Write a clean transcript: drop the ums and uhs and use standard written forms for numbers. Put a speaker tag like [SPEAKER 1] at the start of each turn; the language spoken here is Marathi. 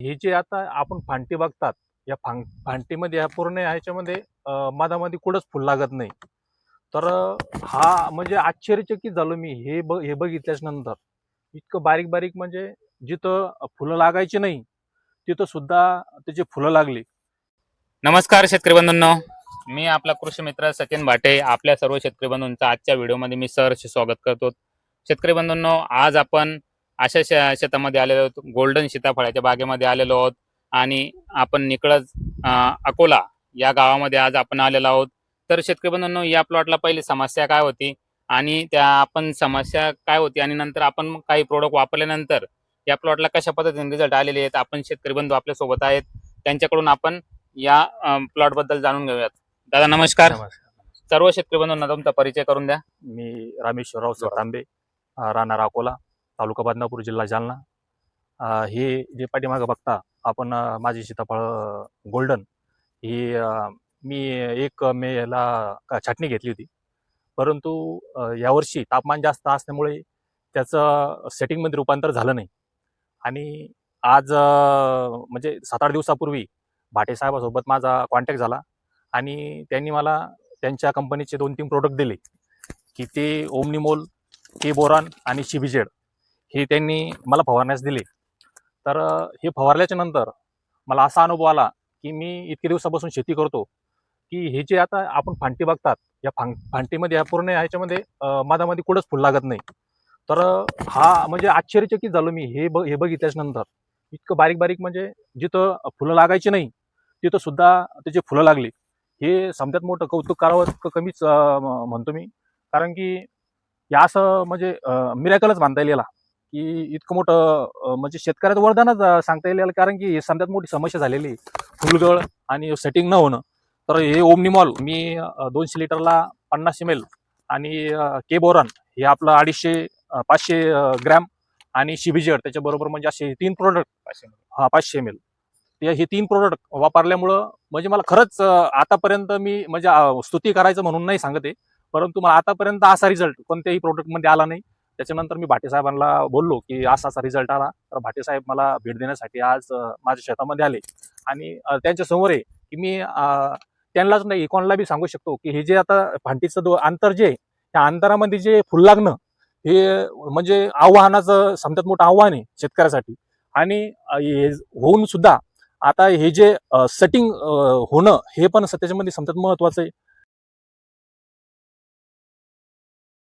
[SPEAKER 1] हे जे आता आपण फांटी बघतात, या फांटीमध्ये या पूर्ण ह्याच्यामध्ये मधामध्ये कुठंच फुल लागत नाही. तर हा म्हणजे आश्चर्यचकित झालो मी हे बघितल्याच नंतर. इतकं बारीक बारीक म्हणजे जिथं फुलं लागायची नाही तिथं सुद्धा त्याची फुलं लागली.
[SPEAKER 2] नमस्कार शेतकरी बंधूंनो, मी आपला कृषी मित्र सचिन भाटे आपल्या सर्व शेतकरी बंधूंचं आजच्या व्हिडिओमध्ये मी सहर्ष स्वागत करतो. शेतकरी बंधूंनो, आज आपण अशा शेतामध्ये आलेलो आहोत, गोल्डन सीताफळाच्या बागेमध्ये आलेलो आहोत आणि आपण निकळज अकोला या गावामध्ये आज आपण आलेलो आहोत. तर शेतकरी बंधूंनो, या प्लॉटला पहिली समस्या काय होती आणि त्या आपण समस्या काय होती आणि नंतर आपण काही प्रोडक्ट वापरल्यानंतर या प्लॉटला कशा पद्धतीने रिझल्ट आलेले आहेत, आपण शेतकरी बंधू आपल्या सोबत आहेत, त्यांच्याकडून आपण या प्लॉट बद्दल जाणून घेऊयात. दादा नमस्कार. सर्व शेतकरी बंधूंना तुमचा परिचय करून द्या.
[SPEAKER 1] मी रामेश्वरराव सतांबे, राहणार अकोला, तालुका बदनापूर, जिल्हा जालना. हे जे पाठीमागं बघता आपण माझी सीताफळ गोल्डन ही मी 1 मेला छाटणी घेतली होती. परंतु यावर्षी तापमान जास्त असल्यामुळे त्याचं सेटिंगमध्ये रूपांतर झालं नाही. आणि आज म्हणजे 7-8 दिवसापूर्वी भाटे साहेबासोबत माझा कॉन्टॅक्ट झाला आणि त्यांनी मला त्यांच्या कंपनीचे 2-3 प्रोडक्ट दिले की ते ओमनिमोल, के बोरान आणि शिबिजेड हे त्यांनी मला फवारण्यास दिले. तर हे फवारल्याच्या नंतर मला असा अनुभव आला की मी इतके दिवसापासून शेती करतो की हे जे आता आपण फांटी बघतात, या फांटीमध्ये या पूर्ण ह्याच्यामध्ये मधामध्ये कुठंच फुल लागत नाही. तर हा म्हणजे आश्चर्यचकित झालो मी हे बघितल्याच नंतर. इतकं बारीक बारीक म्हणजे जिथं फुलं लागायची नाही तिथं सुद्धा त्याची फुलं लागली. हे समजात मोठं कौतुक करावं कमीच म्हणतो मी. कारण की या असं म्हणजे मिरॅकलच मानता येईल याला, की इतकं मोठं म्हणजे शेतकऱ्याचं वरदानच सांगता येईल याला. कारण की हे समजात मोठी समस्या झालेली फुलगळ आणि सेटिंग न होणं. तर हे ओमनिमॉल मी 200 लिटरला 50 ml आणि के बोरान हे आपलं 500 ग्रॅम आणि शिबिजेड त्याच्याबरोबर म्हणजे असे 3 प्रोडक्ट 500 ml हे 3 प्रोडक्ट वापरल्यामुळं म्हणजे मला खरंच आतापर्यंत मी म्हणजे स्तुती करायचं म्हणून नाही सांगत आहे, परंतु मला आतापर्यंत असा रिझल्ट कोणत्याही प्रोडक्टमध्ये आला नाही. त्याच्यानंतर मी भाटे साहेबांना बोललो की असा रिझल्ट आला. तर भाटे साहेब मला भेट देण्यासाठी आज माझ्या शेतामध्ये आले आणि त्यांच्या समोर आहे की मी त्यांनाच नाही कोणाला बी सांगू शकतो की हे जे आता फांटीचं अंतर जे त्या अंतरामध्ये जे फुल लागणं हे म्हणजे आव्हानाचं समजत मोठं आव्हान आहे शेतकऱ्यासाठी. आणि हे होऊन सुद्धा आता हे जे सेटिंग होणं हे पण त्याच्यामध्ये समजत महत्वाचं आहे.